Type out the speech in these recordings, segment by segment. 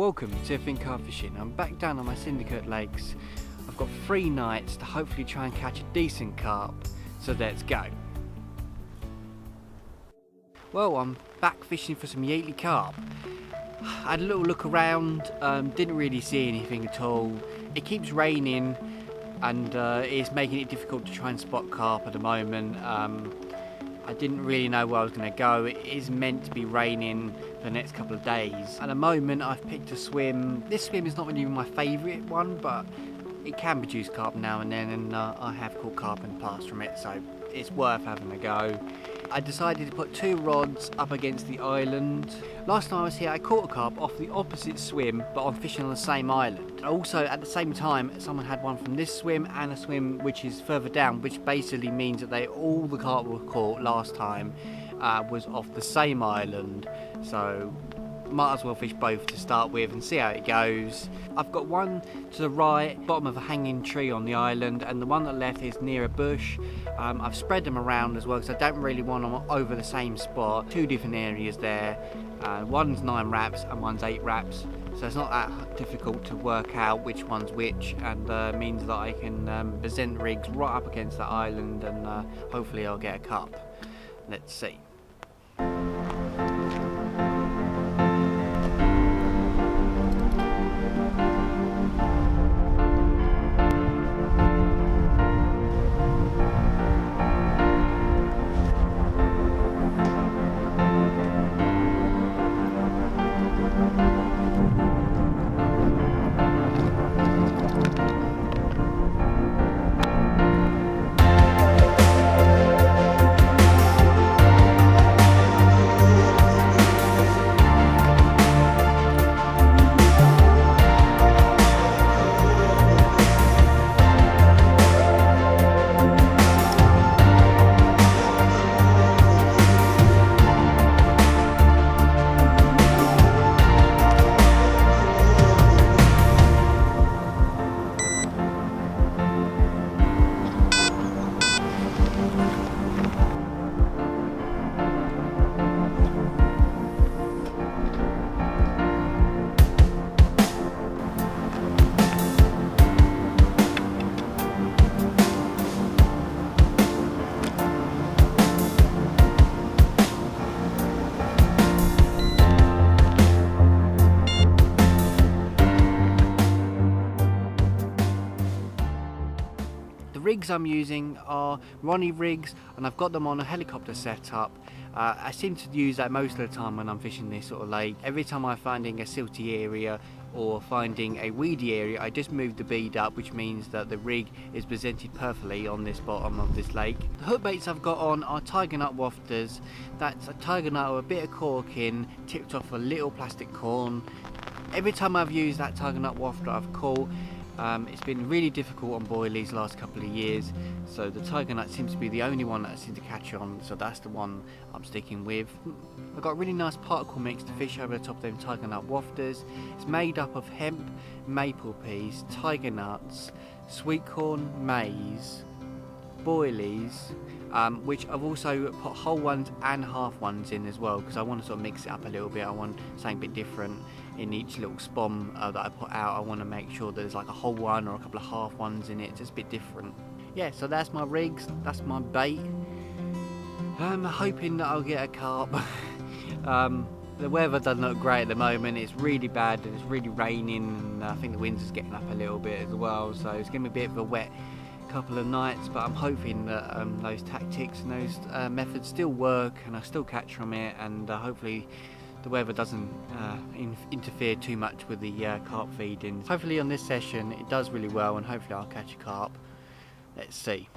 Welcome to Think Carp Fishing. I'm back down on my Syndicate lakes. I've got 3 nights to hopefully try and catch a decent carp, so let's go. Well, I'm back fishing for some Yateley carp. I had a little look around, didn't really see anything at all. It keeps raining and it's making it difficult to try and spot carp at the moment. I didn't really know where I was going to go. It is meant to be raining for the next couple of days. At the moment I've picked a swim. This swim is not really my favourite one, but it can produce carp now and then, and I have caught carp in the past from it, so it's worth having a go. I decided to put 2 rods up against the island. Last time I was here I caught a carp off the opposite swim, but I'm fishing on the same island. Also at the same time someone had one from this swim and a swim which is further down, which basically means that all the carp were caught last time was off the same island, so might as well fish both to start with and see how it goes. I've got one to the right, bottom of a hanging tree on the island, and the one that left is near a bush. I've spread them around as well because I don't really want them over the same spot. 2 different areas there. One's 9 wraps and one's 8 wraps, so it's not that difficult to work out which one's which, and means that I can present rigs right up against that island, and hopefully I'll get a carp. Let's see. The rigs I'm using are Ronnie rigs, and I've got them on a helicopter setup. I seem to use that most of the time when I'm fishing this sort of lake. Every time I'm finding a silty area or finding a weedy area, I just move the bead up, which means that the rig is presented perfectly on this bottom of this lake. The hook baits I've got on are tiger nut wafters. That's a tiger nut with a bit of cork in, tipped off a little plastic corn. Every time I've used that tiger nut wafter I've caught. It's been really difficult on boilies last couple of years, so the tiger nut seems to be the only one that I seem to catch on, so that's the one I'm sticking with. I've got a really nice particle mix to fish over the top of them tiger nut wafters. It's made up of hemp, maple peas, tiger nuts, sweet corn, maize, boilies, which I've also put whole ones and half ones in as well, because I want to sort of mix it up a little bit. I want something a bit different in each little spom that I put out. I want to make sure that there's like a whole one or a couple of half ones in it, just a bit different. Yeah, so that's my rigs, that's my bait. I'm hoping that I'll get a carp. The weather doesn't look great at the moment. It's really bad and it's really raining, and I think the wind's is getting up a little bit as well, so it's going to be a bit of a wet couple of nights, but I'm hoping that those tactics and those methods still work and I still catch from it, and hopefully the weather doesn't interfere too much with the carp feeding. Hopefully on this session it does really well, and hopefully I'll catch a carp. Let's see.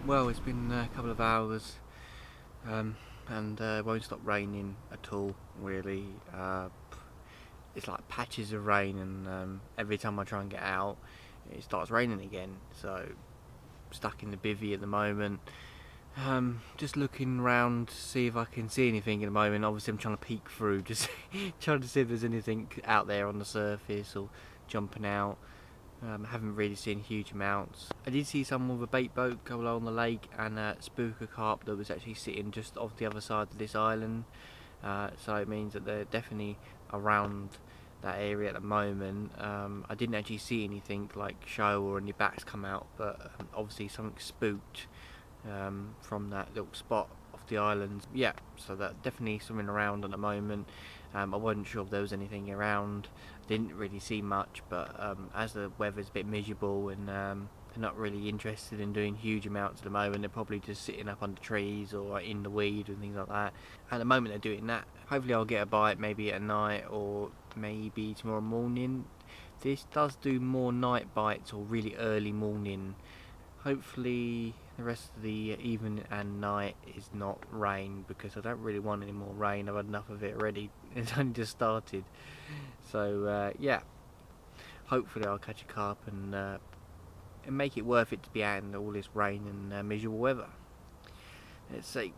Well, it's been a couple of hours and it won't stop raining at all, really. It's like patches of rain, and every time I try and get out it starts raining again, so I'm stuck in the bivvy at the moment. Just looking around to see if I can see anything at the moment. Obviously I'm trying to peek through, just trying to see if there's anything out there on the surface or jumping out. I haven't really seen huge amounts. I did see someone with a bait boat go along the lake and spook a carp that was actually sitting just off the other side of this island. So it means that they're definitely around that area at the moment. I didn't actually see anything like show or any backs come out, but obviously something spooked from that little spot off the island. Yeah, so that definitely something around at the moment. I wasn't sure if there was anything around. Didn't really see much, but as the weather's a bit miserable and they're not really interested in doing huge amounts at the moment, they're probably just sitting up under trees or in the weed and things like that. At the moment they're doing that. Hopefully I'll get a bite maybe at night or maybe tomorrow morning. This does do more night bites or really early morning. Hopefully the rest of the evening and night is not rain, because I don't really want any more rain. I've had enough of it already. It's only just started. So yeah, hopefully I'll catch a carp and make it worth it to be out in all this rain and miserable weather. Let's see.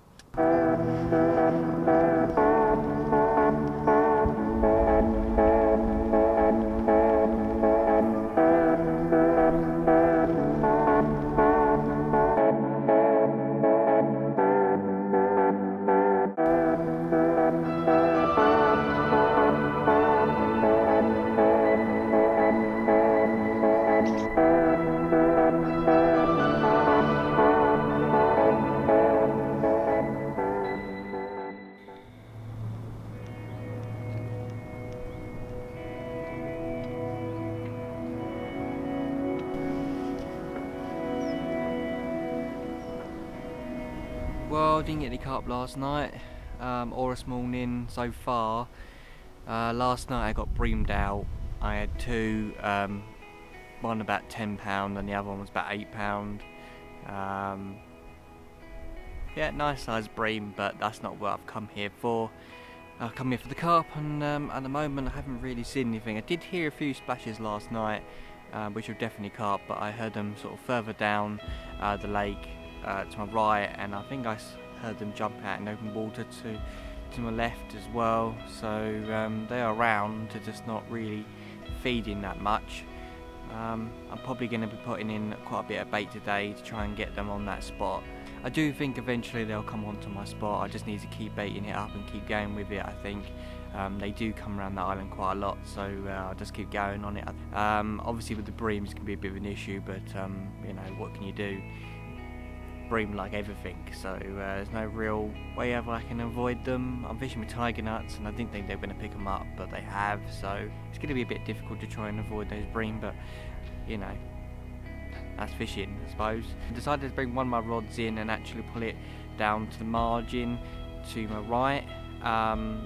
Well, I didn't get any carp last night or this morning so far. Last night I got breamed out. I had two, one about £10 and the other one was about £8. Yeah, nice size bream, but that's not what I've come here for. I've come here for the carp, and at the moment I haven't really seen anything. I did hear a few splashes last night, which were definitely carp, but I heard them sort of further down the lake to my right, and I think I heard them jump out in open water to my left as well. So they are around, they're just not really feeding that much. I'm probably going to be putting in quite a bit of bait today to try and get them on that spot. I do think eventually they'll come onto my spot. I just need to keep baiting it up and keep going with it, I think. They do come around the island quite a lot, so I'll just keep going on it. Obviously with the breams it can be a bit of an issue, but you know, what can you do? Bream like everything, so there's no real way ever I can avoid them. I'm fishing with tiger nuts and I didn't think they were going to pick them up, but they have, so it's going to be a bit difficult to try and avoid those bream, but you know, that's fishing, I suppose. I decided to bring one of my rods in and actually pull it down to the margin to my right,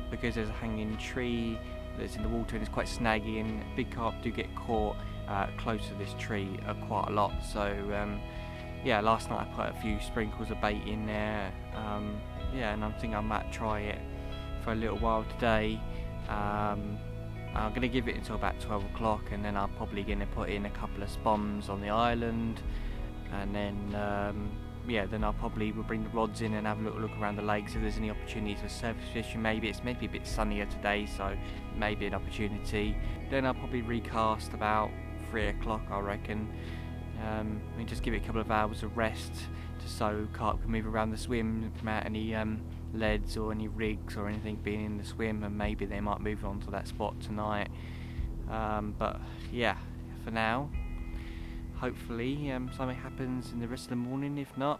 because there's a hanging tree that's in the water and it's quite snaggy, and big carp do get caught close to this tree quite a lot. So yeah, last night I put a few sprinkles of bait in there, yeah, and I think I might try it for a little while today. I'm going to give it until about 12 o'clock, and then I'm probably going to put in a couple of spoms on the island, and then yeah, then I'll probably will bring the rods in and have a little look around the lake, so if there's any opportunities for surface fishing. Maybe it's a bit sunnier today, so maybe an opportunity. Then I'll probably recast about 3 o'clock, I reckon. And just give it a couple of hours of rest, just so carp can move around the swim without any leads or any rigs or anything being in the swim, and maybe they might move on to that spot tonight. But yeah, for now, hopefully something happens in the rest of the morning. If not,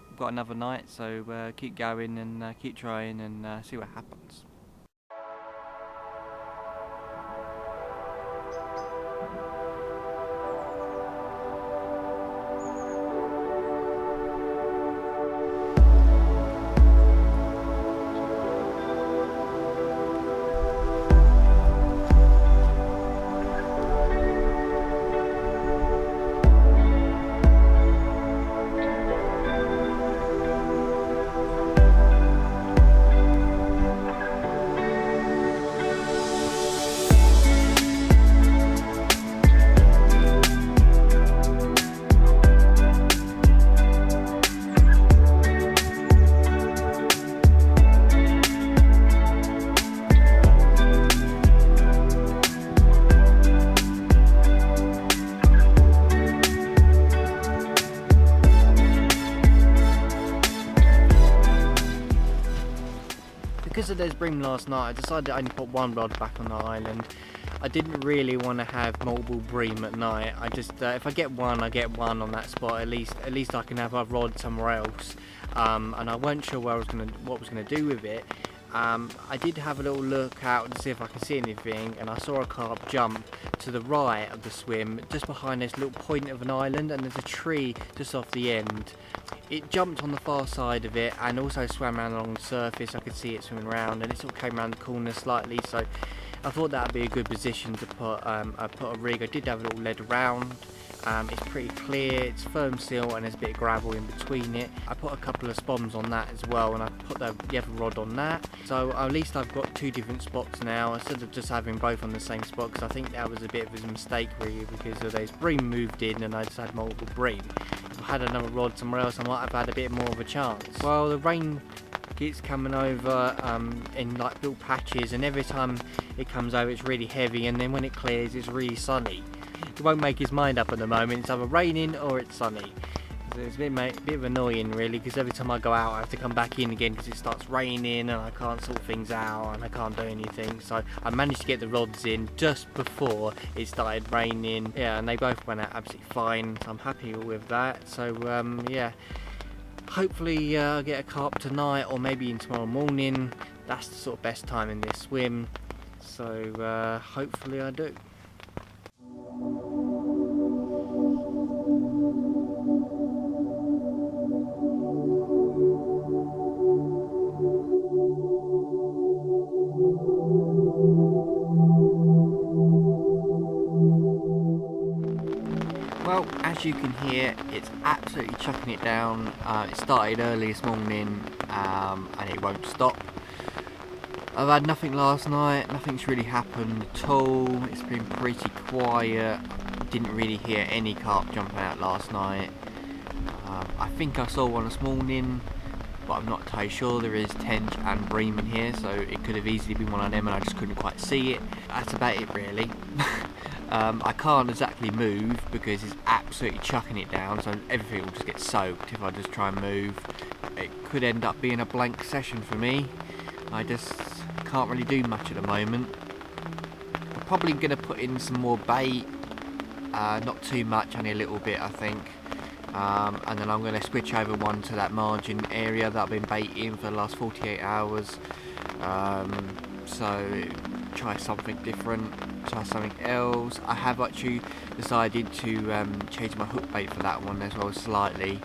we've got another night, so keep going and keep trying and see what happens. Because of those bream last night, I decided to only put one rod back on the island. I didn't really want to have multiple bream at night. I just, if I get one, I get one on that spot. At least I can have a rod somewhere else. And I weren't sure what I was gonna do with it. I did have a little look out to see if I could see anything, and I saw a carp jump to the right of the swim, just behind this little point of an island, and there's a tree just off the end. It jumped on the far side of it and also swam around along the surface. I could see it swimming around, and it sort of came around the corner slightly, so I thought that would be a good position to put a rig. I did have a little lead around. It's pretty clear, it's firm seal, and there's a bit of gravel in between it. I put a couple of spoms on that as well, and I put the other rod on that. So at least I've got two different spots now, instead of just having both on the same spot, because I think that was a bit of a mistake really, because of those bream moved in and I just had multiple bream. If I had another rod somewhere else, I might have had a bit more of a chance. Well, the rain keeps coming over in like little patches, and every time it comes over it's really heavy, and then when it clears it's really sunny. He won't make his mind up at the moment. It's either raining or it's sunny. So it's a bit of annoying really, because every time I go out I have to come back in again because it starts raining and I can't sort things out and I can't do anything. So I managed to get the rods in just before it started raining. Yeah, and they both went out absolutely fine, so I'm happy with that. So yeah, hopefully I'll get a carp tonight or maybe in tomorrow morning. That's the sort of best time in this swim. So hopefully I do. Well, as you can hear, it's absolutely chucking it down. It started early this morning and it won't stop. I've had nothing last night, nothing's really happened at all. It's been pretty quiet. Didn't really hear any carp jumping out last night. I think I saw one this morning, but I'm not entirely sure. There is tench and bream in here, so it could have easily been one of them and I just couldn't quite see it. That's about it really. I can't exactly move because it's absolutely chucking it down, so everything will just get soaked if I just try and move. It could end up being a blank session for me. I just can't really do much at the moment. I'm probably going to put in some more bait, not too much, only a little bit I think. And then I'm going to switch over one to that margin area that I've been baiting for the last 48 hours. So try something different, try something else. I have actually decided to change my hook bait for that one as well slightly,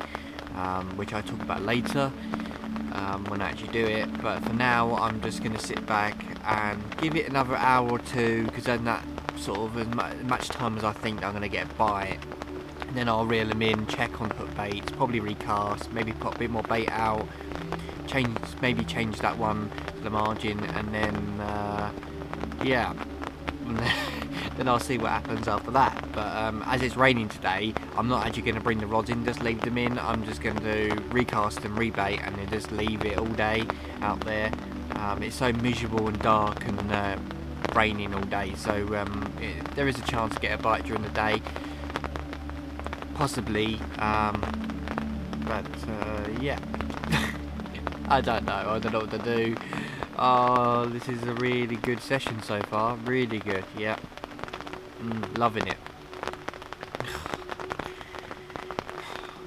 which I'll talk about later when I actually do it. But for now I'm just going to sit back and give it another hour or two, because then that sort of as much time as I think I'm going to get a bite. And then I'll reel them in, check on the hook baits, probably recast, maybe put a bit more bait out, maybe change that one to the margin, and then yeah, then I'll see what happens after that. But as it's raining today, I'm not actually going to bring the rods in, just leave them in. I'm just going to recast and rebait and then just leave it all day out there. It's so miserable and dark and raining all day, so there is a chance to get a bite during the day, possibly, but yeah. I don't know what to do. Oh, this is a really good session so far, really good, yeah. Loving it.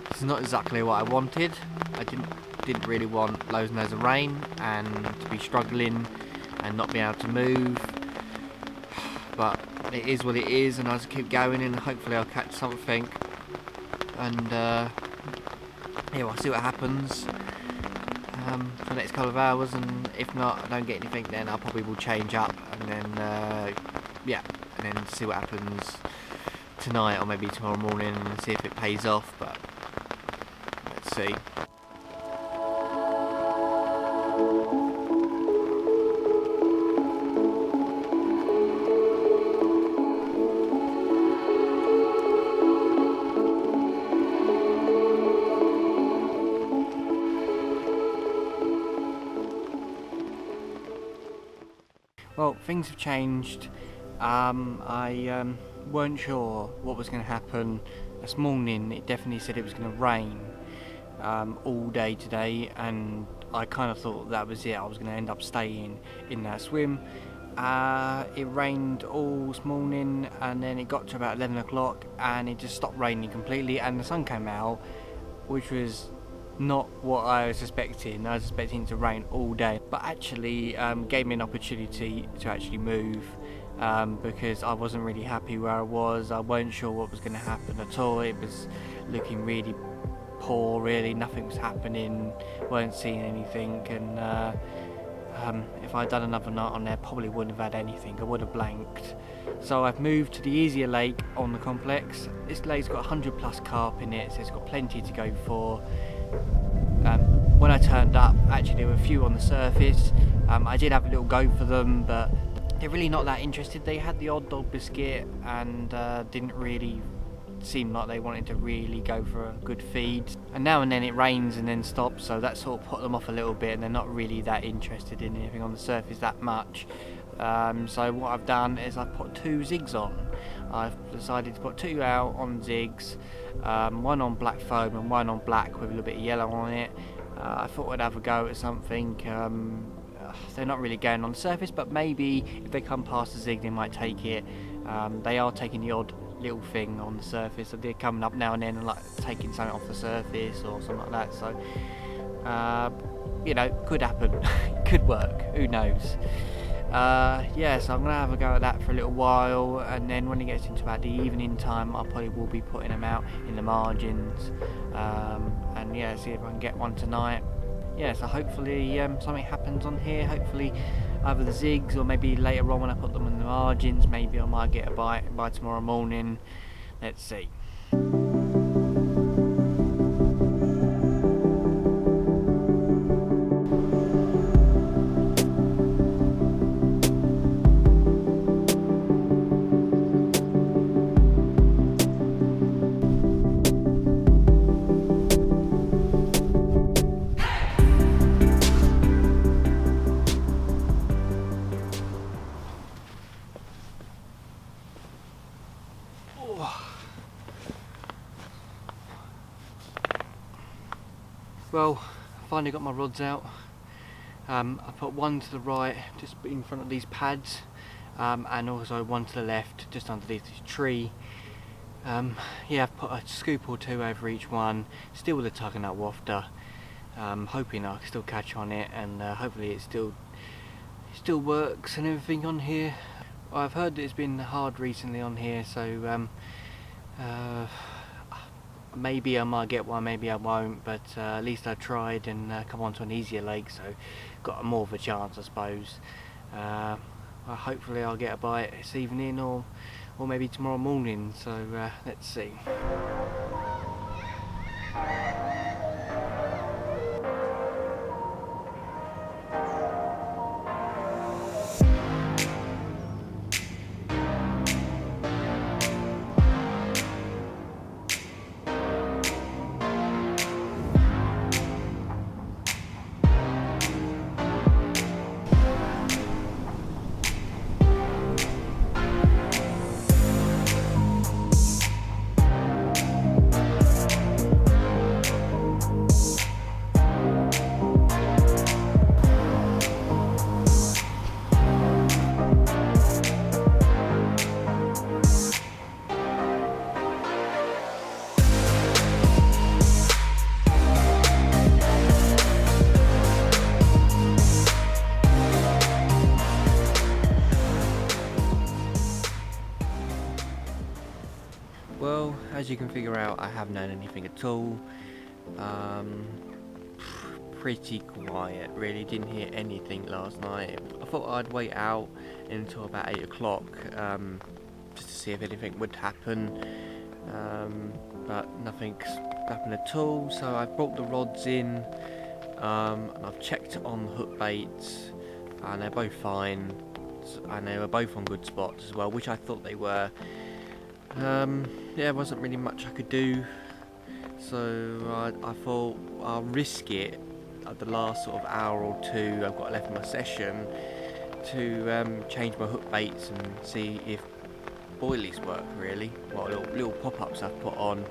This is not exactly what I wanted. I didn't really want loads and loads of rain and to be struggling and not be able to move, but it is what it is, and I'll just keep going and hopefully I'll catch something, and yeah, we'll see what happens for the next couple of hours, and if not, I don't get anything, then I probably will change up and then yeah, and then see what happens tonight or maybe tomorrow morning and see if it pays off, but let's see. Well, things have changed. I weren't sure what was going to happen. This morning it definitely said it was going to rain, all day today, and I kind of thought that was it. I was going to end up staying in that swim. It rained all this morning, and then it got to about 11 o'clock and it just stopped raining completely, and the sun came out, which was not what I was expecting. I was expecting it to rain all day, but actually gave me an opportunity to actually move, because I wasn't really happy where I was. I wasn't sure what was going to happen at all. It was looking really poor, really. Nothing was happening, weren't seeing anything, and if I'd done another night on there, probably wouldn't have had anything. I would have blanked. So I've moved to the easier lake on the complex. This lake's got 100 plus carp in it, so it's got plenty to go for. When I turned up, actually there were a few on the surface. I did have a little go for them, but they're really not that interested. They had the odd dog biscuit and didn't really seem like they wanted to really go for a good feed, and now and then it rains and then stops, so that sort of put them off a little bit, and they're not really that interested in anything on the surface that much. So what I've done is I've put 2 zigs on. I've decided to put 2 out on zigs, one on black foam and one on black with a little bit of yellow on it. I thought I'd have a go at something. They're not really going on the surface, but maybe if they come past the zig they might take it. They are taking the odd little thing on the surface, so they're coming up now and then and like taking something off the surface or something like that, so you know, could happen. Could work, who knows. Yeah, so I'm gonna have a go at that for a little while, and then when it gets into about the evening time I probably will be putting them out in the margins, and yeah, see if I can get one tonight. Yeah, so hopefully something happens on here. Hopefully either the zigs, or maybe later on when I put them in the margins, maybe I might get a bite by tomorrow morning. Let's see. Well, I finally got my rods out. I put one to the right, just in front of these pads, and also one to the left, just underneath this tree. Yeah, I've put a scoop or 2 over each one, still with a tug and nut wafter, hoping I can still catch on it, and hopefully it still works and everything on here. I've heard that it's been hard recently on here, so maybe I might get one, maybe I won't, but at least I tried and come onto an easier lake, so got more of a chance, I suppose. Well, hopefully I'll get a bite this evening or maybe tomorrow morning, so let's see. Well, as you can figure out, I haven't had anything at all. Pretty quiet, really. Didn't hear anything last night. I thought I'd wait out until about 8 o'clock just to see if anything would happen, but nothing's happened at all. So I've brought the rods in, and I've checked on the hook baits, and they're both fine, and they were both on good spots as well, which I thought they were. Yeah, there wasn't really much I could do, so I thought I'll risk it at the last sort of hour or 2 I've got left in my session to change my hook baits and see if boilies work, really. What little pop-ups I've put on.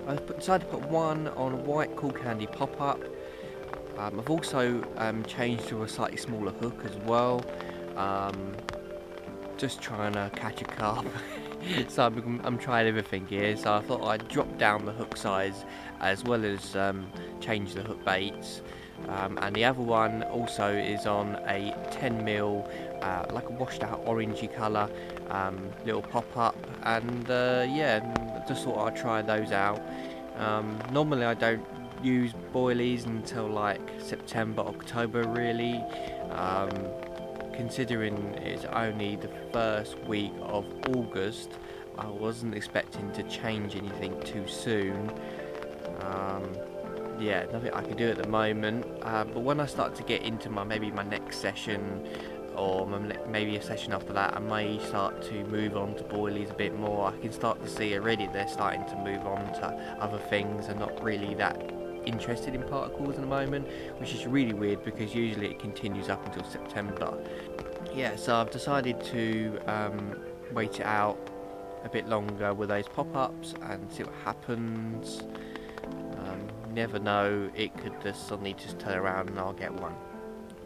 I've decided to put one on a white Cool Candy pop-up. I've also changed to a slightly smaller hook as well. Just trying to catch a carp. So I'm trying everything here. So I thought I'd drop down the hook size as well as change the hook baits. And the other one also is on a 10mm, like a washed out orangey colour, little pop-up, and yeah, just thought I'd try those out. Normally I don't use boilies until like September, October really. Considering it's only the first week of August, I wasn't expecting to change anything too soon. Yeah, nothing I can do at the moment, but when I start to get into maybe my next session, or maybe a session after that, I may start to move on to boilies a bit more. I can start to see already they're starting to move on to other things and not really that interested in particles at the moment, which is really weird because usually it continues up until September. Yeah, so I've decided to wait it out a bit longer with those pop-ups and see what happens. Never know, it could just suddenly just turn around and I'll get one.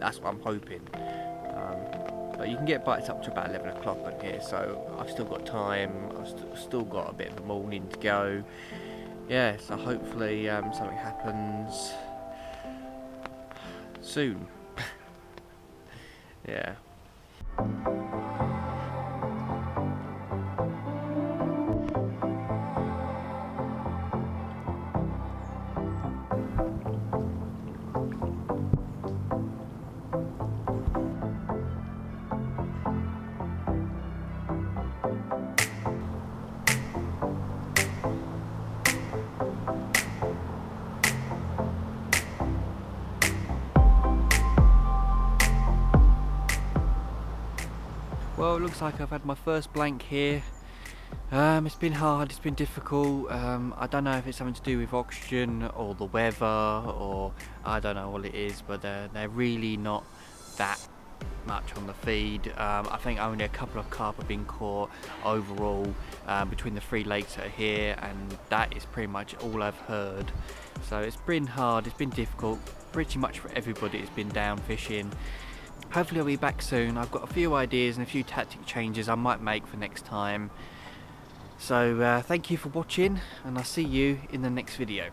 That's what I'm hoping. But you can get bites up to about 11 o'clock on here, so I've still got time. I've still got a bit of a morning to go. Yeah, so hopefully something happens soon. Yeah. Well, it looks like I've had my first blank here. It's been hard, it's been difficult. I don't know if it's something to do with oxygen or the weather, or I don't know what it is, but they're really not that much on the feed. I think only a couple of carp have been caught overall between the 3 lakes that are here, and that is pretty much all I've heard. So it's been hard, it's been difficult, pretty much for everybody. It's been down fishing. Hopefully I'll be back soon. I've got a few ideas and a few tactic changes I might make for next time. So thank you for watching, and I'll see you in the next video.